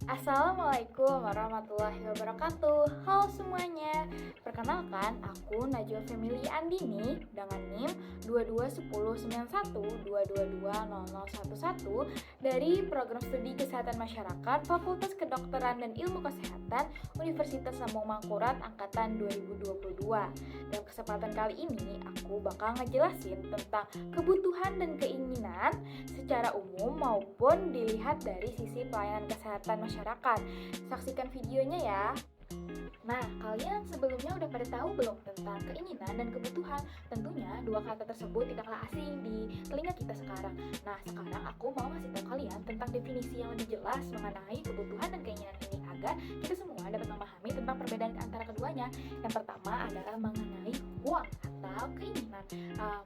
Assalamualaikum warahmatullahi wabarakatuh. Halo semuanya. Perkenalkan, aku Najwa Family Andini dengan NIM 22109122200011 dari Program Studi Kesehatan Masyarakat Fakultas Kedokteran dan Ilmu Kesehatan Universitas Lambung Mangkurat angkatan 2022. Dalam kesempatan kali ini, aku bakal ngejelasin tentang kebutuhan dan keinginan secara umum maupun dilihat dari sisi pelayanan kesehatan masyarakat. Saksikan videonya ya. Nah, kalian sebelumnya udah pada tahu belum tentang keinginan dan kebutuhan? Tentunya dua kata tersebut tidaklah asing di telinga kita sekarang. Nah, sekarang aku mau ngasih tahu kalian tentang definisi yang lebih jelas mengenai kebutuhan dan keinginan ini agar kita semua dapat memahami tentang perbedaan antara keduanya. Yang pertama adalah mengenai want atau keinginan.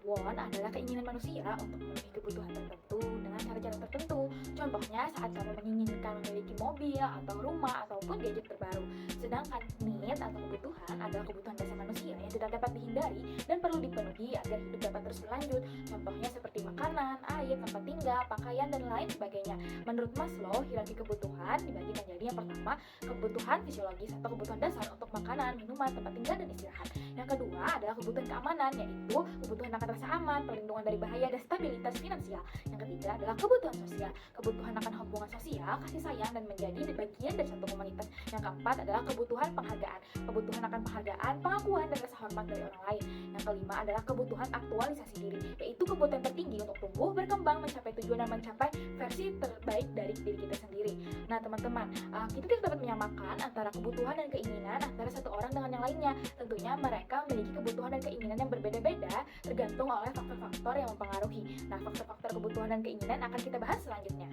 Want adalah keinginan manusia untuk memenuhi kebutuhan tertentu dengan cara-cara tertentu. Contohnya saat kamu menginginkan memiliki mobil atau rumah ataupun gadget terbaru. Sedangkan need atau kebutuhan adalah kebutuhan dasar manusia yang tidak dapat dihindari dan perlu dipenuhi agar hidup dapat terus berlanjut. Contohnya seperti makanan, air, tempat tinggal, pakaian, dan lain sebagainya. Menurut Maslow, hierarki kebutuhan dibagi menjadi yang pertama, kebutuhan fisiologis atau kebutuhan dasar untuk makanan, minuman, tempat tinggal, dan istirahat. Yang kedua adalah kebutuhan keamanan, yaitu kebutuhan akan rasa aman, perlindungan dari bahaya, dan stabilitas finansial. Yang ketiga adalah kebutuhan sosial, kebutuhan akan hubungan sosial, kasih sayang, dan menjadi bagian dari satu komunitas. Yang keempat adalah kebutuhan penghargaan, kebutuhan akan penghargaan, pengakuan, dan rasa hormat dari orang lain. Yang kelima adalah kebutuhan aktualisasi diri, yaitu kebutuhan tertinggi untuk tumbuh, berkembang, mencapai tujuan, dan mencapai versi terbaik dari diri kita sendiri. Nah teman-teman, kita tidak dapat menyamakan antara kebutuhan dan keinginan antara satu orang dengan yang lainnya. Tentunya mereka memiliki kebutuhan dan keinginan yang berbeda-beda tergantung oleh faktor-faktor yang mempengaruhi. Nah, faktor-faktor kebutuhan dan keinginan akan kita bahas selanjutnya.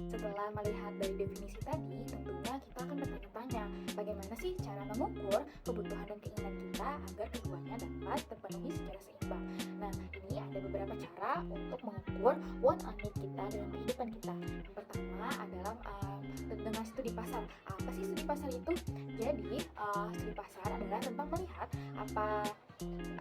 Setelah melihat dari definisi tadi, tentunya kita akan bertanya-tanya bagaimana sih cara mengukur kebutuhan dan keinginan kita agar keduanya dapat terpenuhi secara seimbang. Nah, ini ada beberapa cara untuk mengukur want and need kita dalam kehidupan kita. Yang pertama adalah dengan studi pasar. Apa sih studi pasar itu? Jadi, studi pasar adalah tentang melihat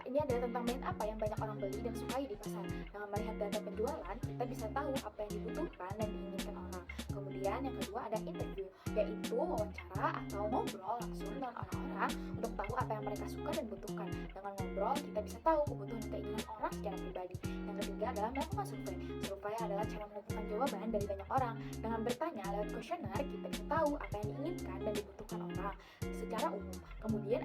ini adalah tentang brand apa yang banyak orang beli dan sukai di pasar. Dengan melihat data penjualan, kita bisa tahu apa yang dibutuhkan dan diinginkan orang. Kemudian yang kedua ada interview, yaitu wawancara atau ngobrol langsung dengan orang-orang untuk tahu apa yang mereka suka dan butuhkan. Dengan ngobrol, kita bisa tahu kebutuhan dan keinginan orang secara pribadi. Yang ketiga adalah melakukan survei. Survei adalah cara mengumpulkan jawaban dari banyak orang. Dengan bertanya lewat kuesioner, kita bisa tahu apa yang diinginkan dan dibutuhkan orang secara umum. Kemudian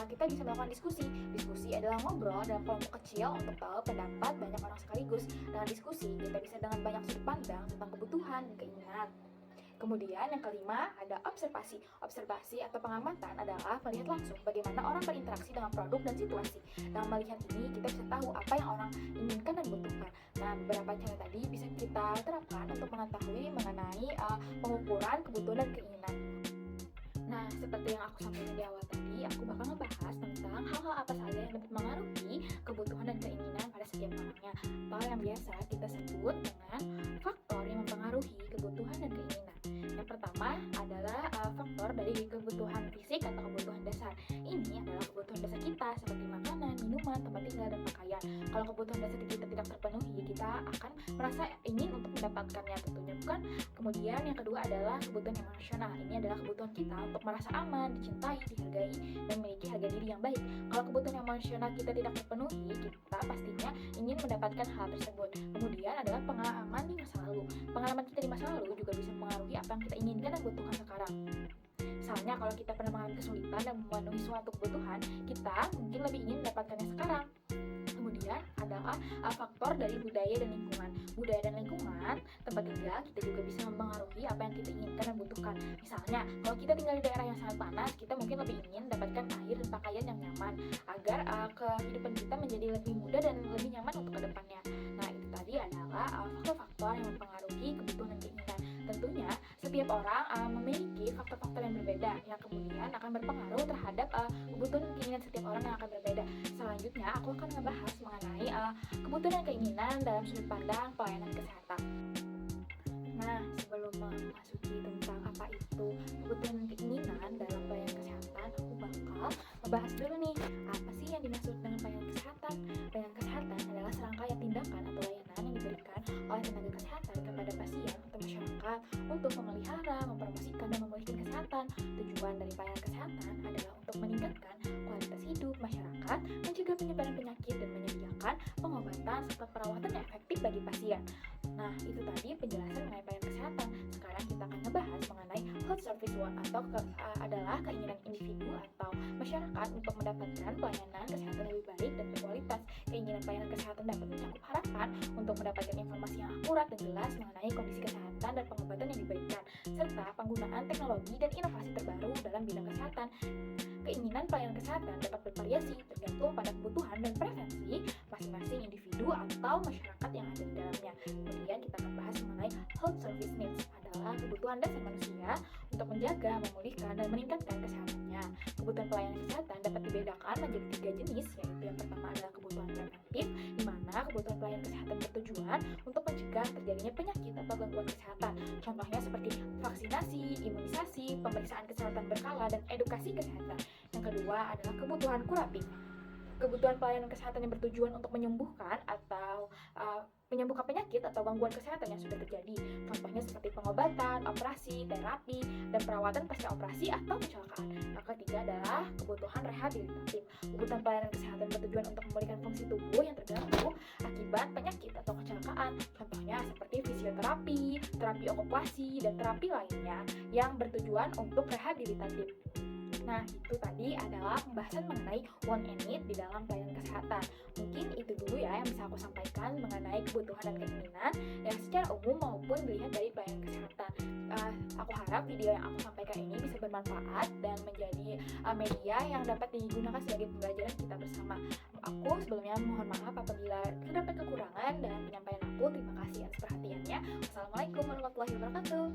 kita bisa melakukan diskusi. Diskusi adalah ngobrol dalam kelompok kecil untuk tahu pendapat banyak orang sekaligus. Dengan diskusi, kita bisa dengan banyak sudut pandang tentang kebutuhan dan keinginan. Kemudian yang kelima ada observasi. Observasi atau pengamatan adalah melihat langsung bagaimana orang berinteraksi dengan produk dan situasi. Dengan melihat ini, kita bisa tahu apa yang orang inginkan dan butuhkan. Nah, beberapa cara tadi bisa kita terapkan untuk mengetahui mengenai pengukuran kebutuhan dan keinginan. Nah, seperti yang aku sampaikan di awal tadi, aku bakal ngebahas tentang hal-hal apa saja yang dapat mengaruhi kebutuhan dan keinginan pada setiap orangnya, atau yang biasa kita sebut dengan faktor yang mempengaruhi kebutuhan dan keinginan. Yang pertama adalah faktor dari kebutuhan fisik atau kebutuhan dasar. Ini adalah kebutuhan dasar kita seperti makanan, minuman, tempat tinggal, dan pakaian. Kalau kebutuhan dasar kita tidak terpenuhi, kita akan merasa ingin untuk mendapatkannya, tentunya bukan. Kemudian yang kedua adalah kebutuhan emosional. Ini adalah kebutuhan kita untuk merasa aman, dicintai, dihargai, dan memiliki harga diri yang baik. Kalau kebutuhan emosional kita tidak terpenuhi, kita pastinya ingin mendapatkan hal tersebut. Kemudian adalah pengalaman di masa lalu. Pengalaman kita di masa lalu juga bisa mempengaruhi apa yang kita inginkan dan butuhkan sekarang. Misalnya kalau kita pernah mengalami kesulitan dan memenuhi suatu kebutuhan, kita mungkin lebih ingin mendapatkannya sekarang. Kemudian adalah faktor dari budaya dan lingkungan. Budaya dan lingkungan tempat tinggal kita juga bisa mempengaruhi apa yang kita inginkan dan butuhkan. Misalnya, kalau kita tinggal di daerah yang sangat panas, kita mungkin lebih ingin mendapatkan air dan pakaian yang nyaman agar kehidupan kita menjadi lebih mudah dan lebih nyaman untuk kedepannya. Nah, itu tadi adalah faktor-faktor yang mempengaruhi kebutuhan dan keinginan. Tentunya, setiap orang memiliki faktor-faktor yang berbeda yang kemudian akan berpengaruh terhadap kebutuhan dan keinginan setiap orang yang akan berbeda. Selanjutnya, aku akan membahas mengenai kebutuhan dan keinginan dalam sudut pandang pelayanan kesehatan. Nah, sebelum memasuki tentang apa itu kebutuhan dan keinginan dalam pelayanan kesehatan, aku bakal membahas dulu nih, apa sih yang dimaksud dengan pelayanan kesehatan? Pelayanan kesehatan adalah serangkaian tindakan atau layanan yang diberikan oleh tenaga kesehatan kepada pasien atau masyarakat untuk memelihara, mempromosikan, kesehatan. Tujuan dari pelayanan kesehatan adalah untuk meningkatkan kualitas hidup masyarakat, mencegah penyebaran penyakit, dan menyediakan pengobatan serta perawatan yang efektif bagi pasien. Nah, itu tadi penjelasan mengenai pelayanan kesehatan. Sekarang kita akan ngebahas mengenai health service one atau adalah keinginan individu atau masyarakat untuk mendapatkan pelayanan kesehatan lebih baik dan berkualitas. Keinginan pelayanan kesehatan dapat mencakup harapan untuk mendapatkan informasi yang akurat dan jelas mengenai kondisi kesehatan dan pengobatan yang diberikan, serta penggunaan teknologi dan inovasi terbaru dalam bidang kesehatan. Keinginan pelayanan kesehatan dapat bervariasi tergantung pada kebutuhan dan preferensi masing-masing individu atau masyarakat yang ada di dalamnya. Kemudian kita akan bahas mengenai health service needs adalah kebutuhan dasar manusia untuk menjaga, memulihkan, dan meningkatkan kesehatannya. Kebutuhan pelayanan kesehatan dapat dibedakan menjadi 3 jenis, yaitu yang pertama adalah kebutuhan preventif, di mana kebutuhan pelayanan kesehatan bertujuan untuk mencegah terjadinya penyakit atau gangguan kesehatan. Contohnya seperti vaksinasi, imunisasi, pemeriksaan kesehatan berkala, dan edukasi kesehatan. Yang kedua adalah kebutuhan kuratif. Kebutuhan pelayanan kesehatan yang bertujuan untuk menyembuhkan atau menyembuhkan penyakit atau gangguan kesehatan yang sudah terjadi. Contohnya seperti pengobatan, operasi, terapi, dan perawatan pasca operasi atau kecelakaan. Yang ketiga adalah kebutuhan rehabilitatif. Kebutuhan pelayanan kesehatan bertujuan untuk memulihkan fungsi tubuh yang terganggu akibat penyakit atau kecelakaan. Contohnya seperti fisioterapi, terapi okupasi, dan terapi lainnya yang bertujuan untuk rehabilitatif. Nah, itu tadi adalah pembahasan mengenai want and need di dalam pelayanan kesehatan. Mungkin itu dulu ya yang bisa aku sampaikan mengenai kebutuhan dan keinginan yang secara umum maupun dilihat dari pelayanan kesehatan. Aku harap video yang aku sampaikan ini bisa bermanfaat dan menjadi media yang dapat digunakan sebagai pembelajaran kita bersama. Aku sebelumnya mohon maaf apabila terdapat kekurangan dan penyampaian aku. Terima kasih atas perhatiannya. Wassalamualaikum warahmatullahi wabarakatuh.